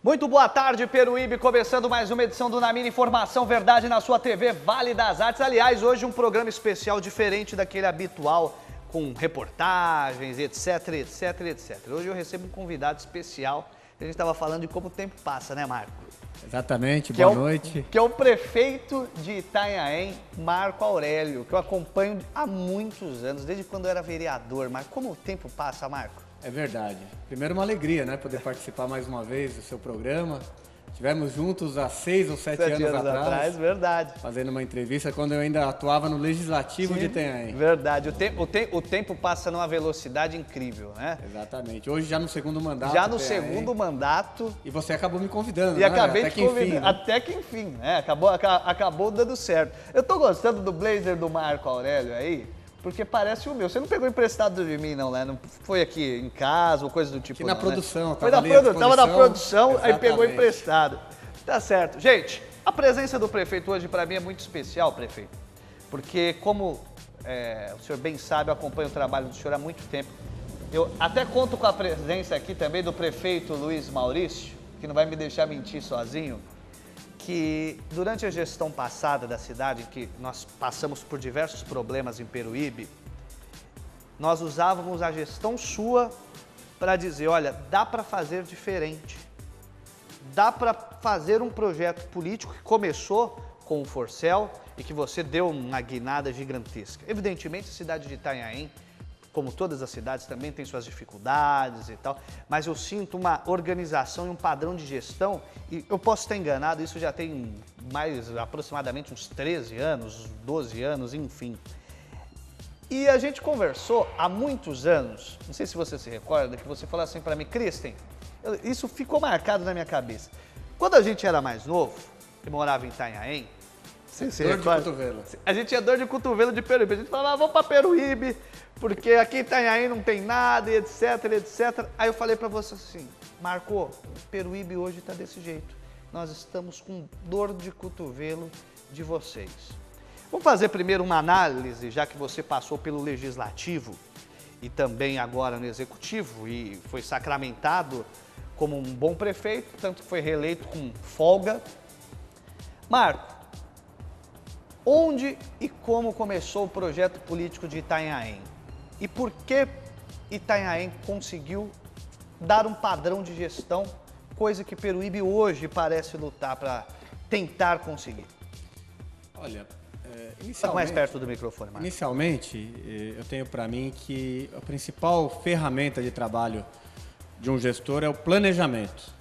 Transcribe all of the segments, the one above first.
Muito boa tarde, Peruíbe, começando mais uma edição do Na Mira Informação Verdade na sua TV Vale das Artes. Aliás, hoje um programa especial diferente daquele habitual, com reportagens, etc, etc, etc. Hoje eu recebo um convidado especial. A gente estava falando de como o tempo passa, né, Marco? Exatamente, boa noite. Que é o prefeito de Itanhaém, Marco Aurélio, que eu acompanho há muitos anos, desde quando eu era vereador. Mas como o tempo passa, Marco? É verdade. Primeiro uma alegria, né, poder participar mais uma vez do seu programa. Tivemos juntos há 6 ou 7 anos atrás, verdade. fazendo uma entrevista quando eu ainda atuava no Legislativo de Itanhaém. Verdade. O tempo passa numa velocidade incrível, né? Exatamente. Hoje já no segundo mandato. Já no segundo mandato. E você acabou me convidando, e né? Acabei até de que enfim. Né? Até que enfim, né? Acabou dando certo. Eu tô gostando do blazer do Marco Aurélio aí, porque parece o meu. Você não pegou emprestado de mim, não, né? Não foi aqui em casa ou coisa do tipo, aqui na não, produção. Né? Tava na produção, exatamente. Aí pegou emprestado. Tá certo. Gente, a presença do prefeito hoje para mim é muito especial, prefeito. Porque como o senhor bem sabe, eu acompanho o trabalho do senhor há muito tempo. Eu até conto com a presença aqui também do prefeito Luiz Maurício, que não vai me deixar mentir sozinho, que durante a gestão passada da cidade, em que nós passamos por diversos problemas em Peruíbe, nós usávamos a gestão sua para dizer, olha, dá para fazer diferente. Dá para fazer um projeto político que começou com o Forcel e que você deu uma guinada gigantesca. Evidentemente, a cidade de Itanhaém, como todas as cidades, também tem suas dificuldades e tal, mas eu sinto uma organização e um padrão de gestão, e eu posso estar enganado, isso já tem aproximadamente uns 13 anos, 12 anos, enfim. E a gente conversou há muitos anos, não sei se você se recorda, que você falou assim para mim, Kristen, isso ficou marcado na minha cabeça. Quando a gente era mais novo, e morava em Itanhaém, dor de cotovelo. A gente tinha dor de cotovelo de Peruíbe. A gente falava, vamos para Peruíbe, porque aqui em Itanhaém não tem nada, etc, etc. Aí eu falei para você assim, Marco, Peruíbe hoje está desse jeito. Nós estamos com dor de cotovelo de vocês. Vamos fazer primeiro uma análise, já que você passou pelo Legislativo e também agora no Executivo e foi sacramentado como um bom prefeito, tanto que foi reeleito com folga. Marco, onde e como começou o projeto político de Itanhaém? E por que Itanhaém conseguiu dar um padrão de gestão, coisa que Peruíbe hoje parece lutar para tentar conseguir? Olha, inicialmente... Está mais perto do microfone, Marco. Inicialmente, eu tenho para mim que a principal ferramenta de trabalho de um gestor é o planejamento.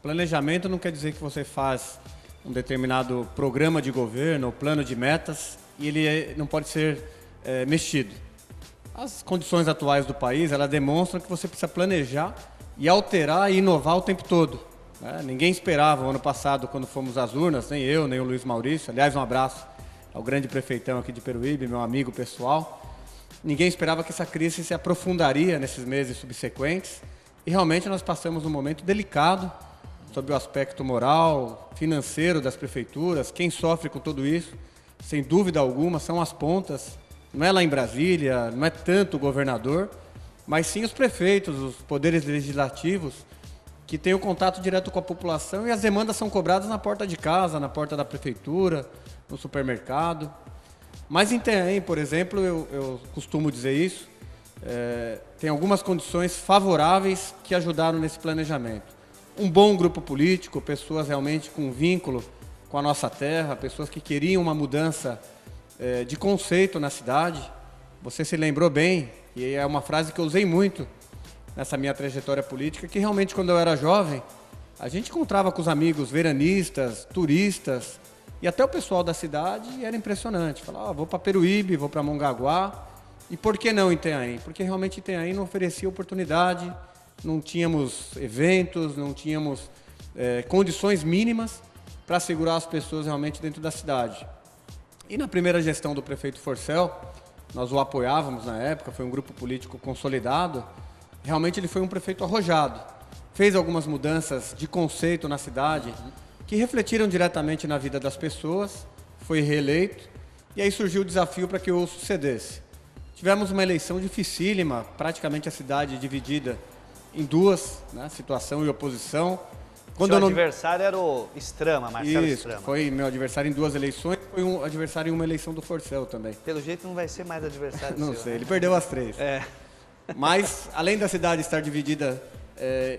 Planejamento não quer dizer que você faz um determinado programa de governo ou plano de metas e ele não pode ser mexido. As condições atuais do país, elas demonstram que você precisa planejar e alterar e inovar o tempo todo. Né? Ninguém esperava o ano passado, quando fomos às urnas, nem eu, nem o Luiz Maurício, aliás, um abraço ao grande prefeitão aqui de Peruíbe, meu amigo pessoal. Ninguém esperava que essa crise se aprofundaria nesses meses subsequentes. E realmente nós passamos um momento delicado sobre o aspecto moral, financeiro das prefeituras. Quem sofre com tudo isso, sem dúvida alguma, são as pontas. Não é lá em Brasília, não é tanto o governador, mas sim os prefeitos, os poderes legislativos, que têm o contato direto com a população e as demandas são cobradas na porta de casa, na porta da prefeitura, no supermercado. Mas em Itanhaém, por exemplo, eu costumo dizer isso, tem algumas condições favoráveis que ajudaram nesse planejamento. Um bom grupo político, pessoas realmente com vínculo com a nossa terra, pessoas que queriam uma mudança de conceito na cidade. Você se lembrou bem, e é uma frase que eu usei muito nessa minha trajetória política, que realmente quando eu era jovem, a gente encontrava com os amigos veranistas, turistas, e até o pessoal da cidade, e era impressionante. Falava, vou para Peruíbe, vou para Mongaguá. E por que não Itanhaém? Porque realmente Itanhaém não oferecia oportunidade, não tínhamos eventos, não tínhamos condições mínimas para assegurar as pessoas realmente dentro da cidade. E na primeira gestão do prefeito Forcel, nós o apoiávamos na época, foi um grupo político consolidado, realmente ele foi um prefeito arrojado. Fez algumas mudanças de conceito na cidade que refletiram diretamente na vida das pessoas, foi reeleito, e aí surgiu o desafio para que eu o sucedesse. Tivemos uma eleição dificílima, praticamente a cidade dividida em duas, né, situação e oposição. Quando Seu adversário era o Strama, Marcelo Isso, Strama. foi meu adversário em 2 eleições, foi um adversário em uma eleição do Forcel também. Pelo jeito não vai ser mais adversário Não seu, sei, né? ele perdeu as 3. É. Mas, além da cidade estar dividida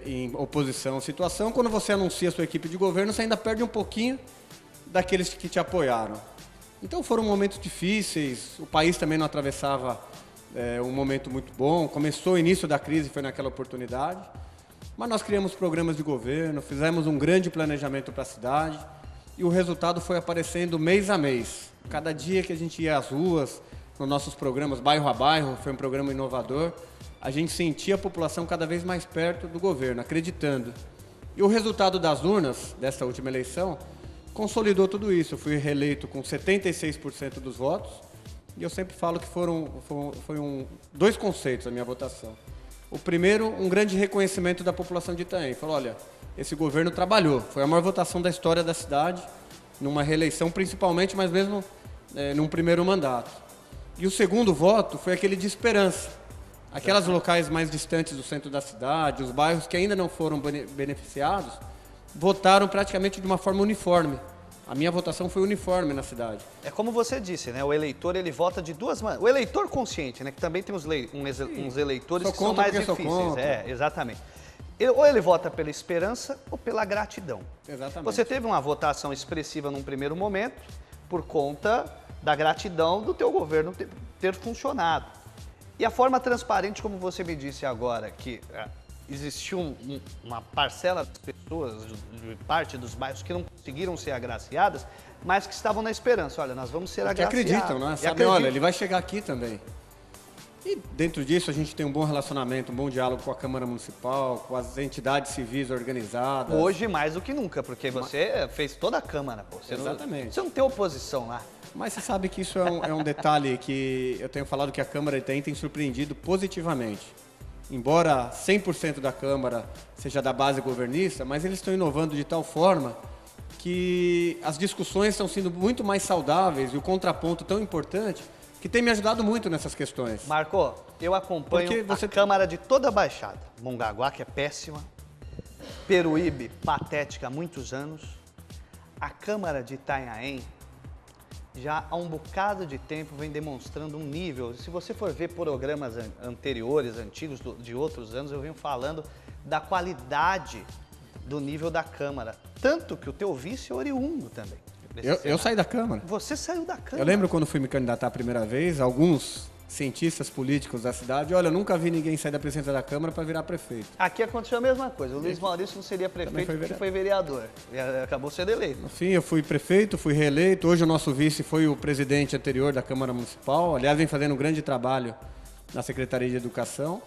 em oposição à situação, quando você anuncia a sua equipe de governo, você ainda perde um pouquinho daqueles que te apoiaram. Então foram momentos difíceis, o país também não atravessava um momento muito bom, começou o início da crise, foi naquela oportunidade, mas nós criamos programas de governo, fizemos um grande planejamento para a cidade e o resultado foi aparecendo mês a mês. Cada dia que a gente ia às ruas, nos nossos programas bairro a bairro, foi um programa inovador, a gente sentia a população cada vez mais perto do governo, acreditando. E o resultado das urnas dessa última eleição consolidou tudo isso. Eu fui reeleito com 76% dos votos e eu sempre falo que foram 2 conceitos a minha votação. O primeiro, um grande reconhecimento da população de Itaém. Falou, olha, esse governo trabalhou, foi a maior votação da história da cidade, numa reeleição principalmente, mas mesmo num primeiro mandato. E o segundo voto foi aquele de esperança. Aquelas locais mais distantes do centro da cidade, os bairros que ainda não foram beneficiados, votaram praticamente de uma forma uniforme. A minha votação foi uniforme na cidade. É como você disse, né? O eleitor, ele vota de 2 maneiras. O eleitor consciente, né? Que também tem uns eleitores que são mais difíceis. Exatamente. Ou ele vota pela esperança ou pela gratidão. Exatamente. Você teve uma votação expressiva num primeiro momento por conta da gratidão do teu governo ter funcionado. E a forma transparente, como você me disse agora, que existiu uma parcela das pessoas, de parte dos bairros, que não conseguiram ser agraciadas, mas que estavam na esperança. Olha, nós vamos ser agraciados. Que acreditam, né? Sabe, olha, ele vai chegar aqui também. E dentro disso a gente tem um bom relacionamento, um bom diálogo com a Câmara Municipal, com as entidades civis organizadas. Hoje mais do que nunca, porque você fez toda a Câmara, pô. Exatamente. Você não tem oposição lá. Mas você sabe que isso é um detalhe que eu tenho falado que a Câmara tem surpreendido positivamente. Embora 100% da Câmara seja da base governista, mas eles estão inovando de tal forma que as discussões estão sendo muito mais saudáveis e o contraponto tão importante que tem me ajudado muito nessas questões. Marco, eu acompanho a Câmara de toda a Baixada. Mongaguá, que é péssima. Peruíbe, patética há muitos anos. A Câmara de Itanhaém já há um bocado de tempo vem demonstrando um nível. Se você for ver programas anteriores, antigos, de outros anos, eu venho falando da qualidade do nível da Câmara. Tanto que o teu vice é oriundo também. Eu saí da Câmara. Você saiu da Câmara. Eu lembro quando fui me candidatar a primeira vez, alguns cientistas políticos da cidade, olha, eu nunca vi ninguém sair da presidência da Câmara para virar prefeito. Aqui aconteceu a mesma coisa. O Luiz Maurício não seria prefeito porque foi vereador. E acabou sendo eleito. No fim, eu fui prefeito, fui reeleito. Hoje o nosso vice foi o presidente anterior da Câmara Municipal. Aliás, vem fazendo um grande trabalho na Secretaria de Educação.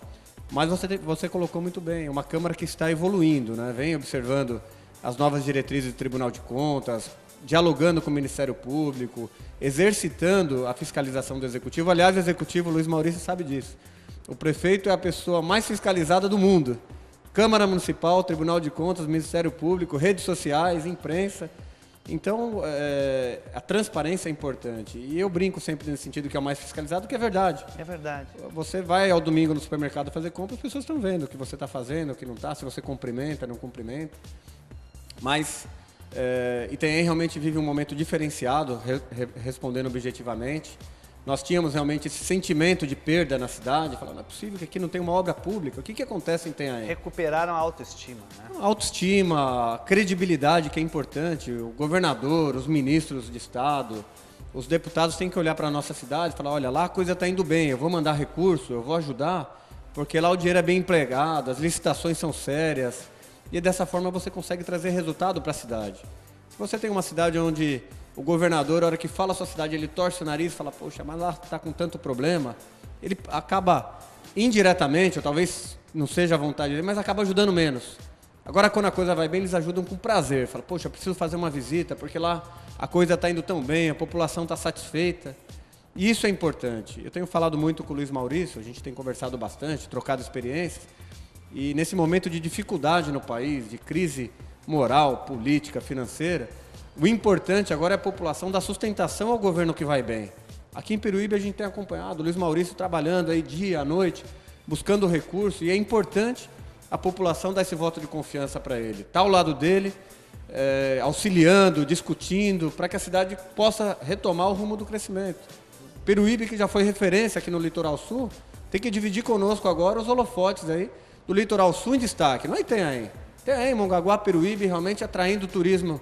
Mas você colocou muito bem, uma Câmara que está evoluindo, né? Vem observando as novas diretrizes do Tribunal de Contas, dialogando com o Ministério Público, exercitando a fiscalização do Executivo. Aliás, o Executivo, o Luiz Maurício, sabe disso. O prefeito é a pessoa mais fiscalizada do mundo. Câmara Municipal, Tribunal de Contas, Ministério Público, redes sociais, imprensa. Então, a transparência é importante. E eu brinco sempre nesse sentido que é o mais fiscalizado, que é verdade. É verdade. Você vai ao domingo no supermercado fazer compra, as pessoas estão vendo o que você está fazendo, o que não está, se você cumprimenta, não cumprimenta. Mas Itanhaém realmente vive um momento diferenciado, respondendo objetivamente. Nós tínhamos realmente esse sentimento de perda na cidade, falando, não é possível que aqui não tem uma obra pública. O que acontece em Itanhaém? Recuperaram a autoestima, né? Autoestima, credibilidade, que é importante. O governador, os ministros de Estado, os deputados têm que olhar para a nossa cidade e falar, olha, lá a coisa está indo bem, eu vou mandar recurso, eu vou ajudar, porque lá o dinheiro é bem empregado, as licitações são sérias. E dessa forma você consegue trazer resultado para a cidade. Se você tem uma cidade onde o governador, a hora que fala a sua cidade, ele torce o nariz e fala, poxa, mas lá está com tanto problema, ele acaba indiretamente, ou talvez não seja a vontade dele, mas acaba ajudando menos. Agora, quando a coisa vai bem, eles ajudam com prazer. Fala, poxa, eu preciso fazer uma visita, porque lá a coisa está indo tão bem, a população está satisfeita. E isso é importante. Eu tenho falado muito com o Luiz Maurício, a gente tem conversado bastante, trocado experiências. E nesse momento de dificuldade no país, de crise moral, política, financeira, o importante agora é a população dar sustentação ao governo que vai bem. Aqui em Peruíbe a gente tem acompanhado o Luiz Maurício trabalhando aí dia à noite, buscando recurso, e é importante a população dá esse voto de confiança para ele. Está ao lado dele, auxiliando, discutindo, para que a cidade possa retomar o rumo do crescimento. Peruíbe, que já foi referência aqui no Litoral Sul, tem que dividir conosco agora os holofotes aí do Litoral Sul em destaque. Não é Itanhaém. Itanhaém, Mongaguá, Peruíbe, realmente atraindo o turismo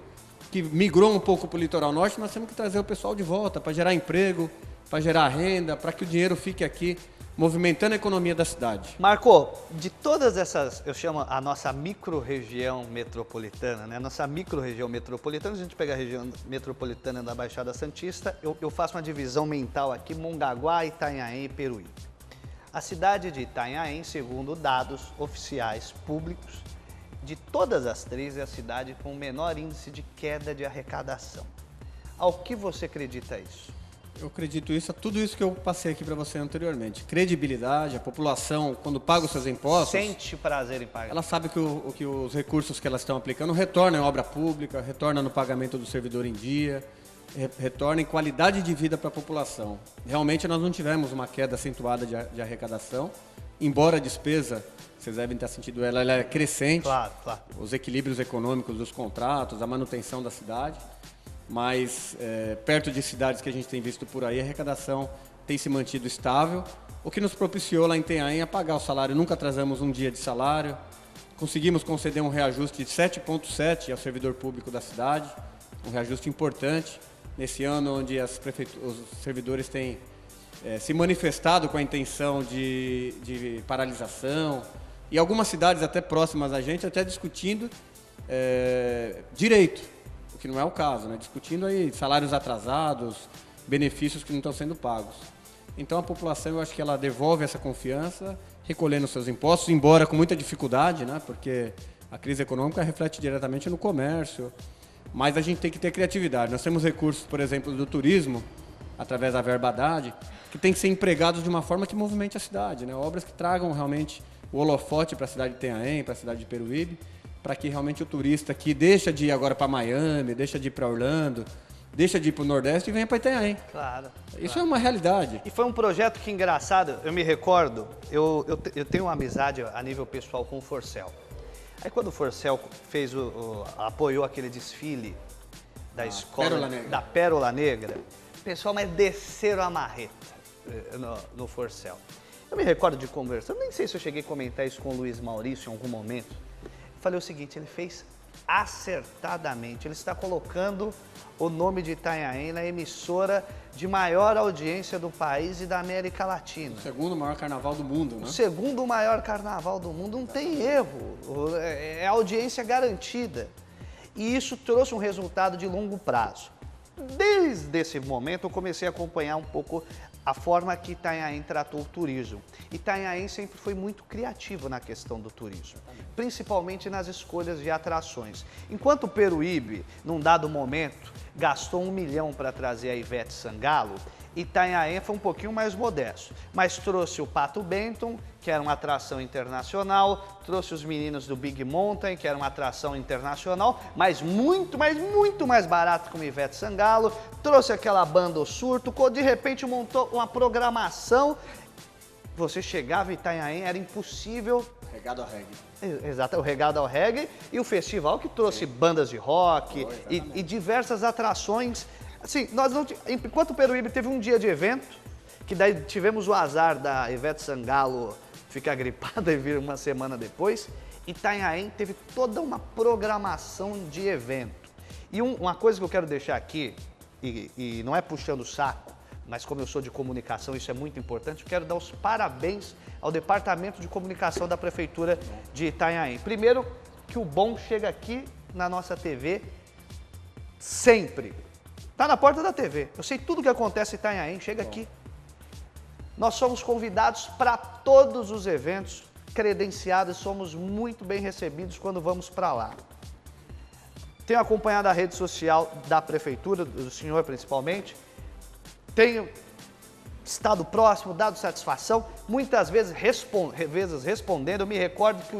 que migrou um pouco para o Litoral Norte. Nós temos que trazer o pessoal de volta para gerar emprego, para gerar renda, para que o dinheiro fique aqui, movimentando a economia da cidade. Marco, de todas essas, eu chamo a nossa micro-região metropolitana, né? Nossa micro-região metropolitana, se a gente pegar a região metropolitana da Baixada Santista, eu faço uma divisão mental aqui, Mongaguá, Itanhaém e Peruíbe. A cidade de Itanhaém, segundo dados oficiais públicos, de todas as três, é a cidade com o menor índice de queda de arrecadação. Ao que você acredita isso? Eu acredito isso, a tudo isso que eu passei aqui para você anteriormente. Credibilidade, a população, quando paga os seus impostos... Sente prazer em pagar. Ela sabe que os recursos que elas estão aplicando retornam em obra pública, retornam no pagamento do servidor em dia, retornam em qualidade de vida para a população. Realmente nós não tivemos uma queda acentuada de arrecadação, embora a despesa, vocês devem ter sentido ela é crescente. Claro, claro. Os equilíbrios econômicos dos contratos, a manutenção da cidade. Mas perto de cidades que a gente tem visto por aí, a arrecadação tem se mantido estável, o que nos propiciou lá em Itanhaém a pagar o salário. Nunca atrasamos um dia de salário, conseguimos conceder um reajuste de 7,7 ao servidor público da cidade, um reajuste importante, nesse ano onde os servidores têm se manifestado com a intenção de paralisação, e algumas cidades até próximas a gente, até discutindo direito, que não é o caso, né? Discutindo aí salários atrasados, benefícios que não estão sendo pagos. Então a população, eu acho que ela devolve essa confiança, recolhendo seus impostos, embora com muita dificuldade, né? Porque a crise econômica reflete diretamente no comércio, mas a gente tem que ter criatividade. Nós temos recursos, por exemplo, do turismo, através da verba Haddad, que tem que ser empregados de uma forma que movimente a cidade, né? Obras que tragam realmente o holofote para a cidade de Itanhaém, para a cidade de Peruíbe, para que realmente o turista que deixa de ir agora para Miami, deixa de ir para Orlando, deixa de ir para o Nordeste e venha para Itanhaém. Claro. Isso é uma realidade. E foi um projeto que, engraçado, eu me recordo, eu tenho uma amizade a nível pessoal com o Forcel. Aí quando o Forcel apoiou aquele desfile da escola Pérola Negra. da Pérola Negra, o pessoal mas desceram a marreta no Forcel. Eu me recordo de conversar, nem sei se eu cheguei a comentar isso com o Luiz Maurício em algum momento. Falei o seguinte, ele fez acertadamente, ele está colocando o nome de Itanhaém na emissora de maior audiência do país e da América Latina. O segundo maior carnaval do mundo, né? O segundo maior carnaval do mundo, não tem erro, é audiência garantida. E isso trouxe um resultado de longo prazo. Desde esse momento eu comecei a acompanhar um pouco a forma que Itanhaém tratou o turismo. Itanhaém sempre foi muito criativo na questão do turismo, principalmente nas escolhas de atrações. Enquanto o Peruíbe, num dado momento, gastou 1 milhão para trazer a Ivete Sangalo, Itanhaém foi um pouquinho mais modesto, mas trouxe o Pato Benton, que era uma atração internacional, trouxe os meninos do Big Mountain, que era uma atração internacional, mas muito mais barato que o Ivete Sangalo, trouxe aquela banda O Surto, de repente montou uma programação, você chegava em Itanhaém, era impossível... Regado ao reggae. Exato, o Regado ao Reggae e o festival que trouxe bandas de rock e diversas atrações. Assim, nós não, enquanto o Peruíbe teve um dia de evento, que daí tivemos o azar da Ivete Sangalo ficar gripada e vir uma semana depois, Itanhaém teve toda uma programação de evento. E uma coisa que eu quero deixar aqui, e não é puxando o saco, mas como eu sou de comunicação, isso é muito importante, eu quero dar os parabéns ao Departamento de Comunicação da Prefeitura de Itanhaém. Primeiro, que o bom chega aqui na nossa TV sempre. Está na porta da TV. Eu sei tudo o que acontece em Itanhaém, chega aqui. Nós somos convidados para todos os eventos, credenciados, somos muito bem recebidos quando vamos para lá. Tenho acompanhado a rede social da Prefeitura, do senhor principalmente, tenho estado próximo, dado satisfação, muitas vezes respondendo. Eu me recordo que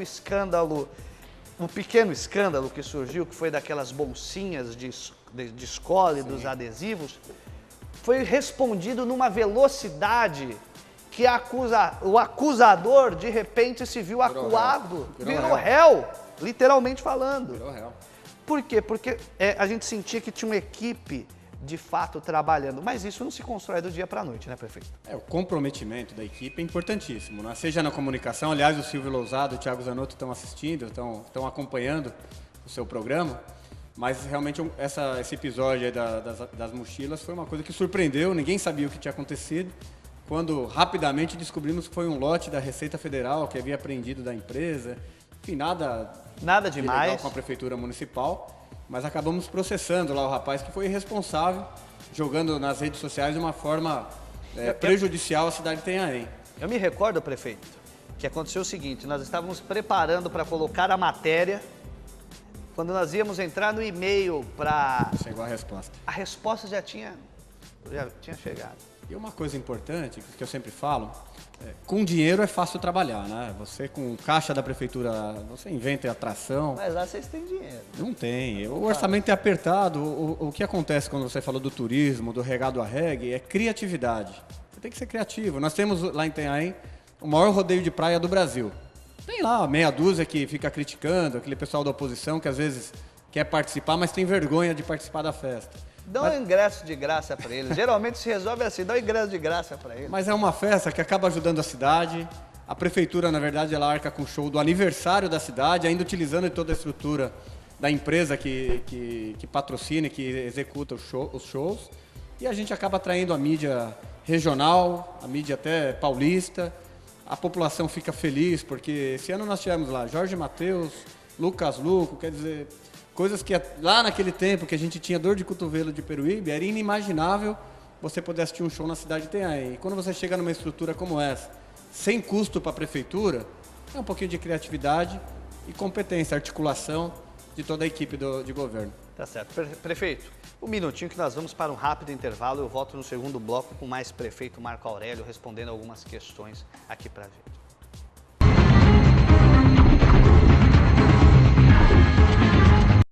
o pequeno escândalo que surgiu, que foi daquelas bolsinhas de escola e dos adesivos, foi respondido numa velocidade que o acusador, de repente, se viu acuado, virou réu, literalmente falando. Virou réu. Por quê? Porque a gente sentia que tinha uma equipe, de fato, trabalhando. Mas isso não se constrói do dia para a noite, né, prefeito? O comprometimento da equipe é importantíssimo, né? Seja na comunicação, aliás, o Silvio Lousado e o Thiago Zanotto estão assistindo, estão acompanhando o seu programa, mas realmente esse episódio aí das mochilas foi uma coisa que surpreendeu, ninguém sabia o que tinha acontecido, quando rapidamente descobrimos que foi um lote da Receita Federal que havia apreendido da empresa, enfim, nada demais legal com a Prefeitura Municipal, mas acabamos processando lá o rapaz que foi irresponsável, jogando nas redes sociais de uma forma prejudicial à cidade de Itanhaém. Eu me recordo, prefeito, que aconteceu o seguinte, nós estávamos preparando para colocar a matéria, quando nós íamos entrar no e-mail para... Chegou a resposta. A resposta já tinha chegado. E uma coisa importante, que eu sempre falo, com dinheiro é fácil trabalhar, né? Você com caixa da prefeitura, você inventa atração. Mas lá vocês têm dinheiro. Não tem. O orçamento é apertado. O que acontece quando você falou do turismo, do regado a reggae, é criatividade. Você tem que ser criativo. Nós temos lá em Itanhaém o maior rodeio de praia do Brasil. Tem lá meia dúzia que fica criticando, aquele pessoal da oposição que às vezes quer participar, mas tem vergonha de participar da festa. Dá um ingresso de graça para eles. Geralmente se resolve assim, dá um ingresso de graça para eles. Mas é uma festa que acaba ajudando a cidade. A prefeitura, na verdade, ela arca com o show do aniversário da cidade, ainda utilizando toda a estrutura da empresa que patrocina e que executa os shows. E a gente acaba atraindo a mídia regional, a mídia até paulista. A população fica feliz, porque esse ano nós tivemos lá Jorge Mateus, Lucas Luco, quer dizer... Coisas que lá naquele tempo que a gente tinha dor de cotovelo de Peruíbe, era inimaginável você poder assistir um show na cidade de Itanhaém. E quando você chega numa estrutura como essa, sem custo para a prefeitura, é um pouquinho de criatividade e competência, articulação de toda a equipe de governo. Tá certo. Prefeito, um minutinho que nós vamos para um rápido intervalo. Eu volto no segundo bloco com mais prefeito Marco Aurélio respondendo algumas questões aqui para a gente.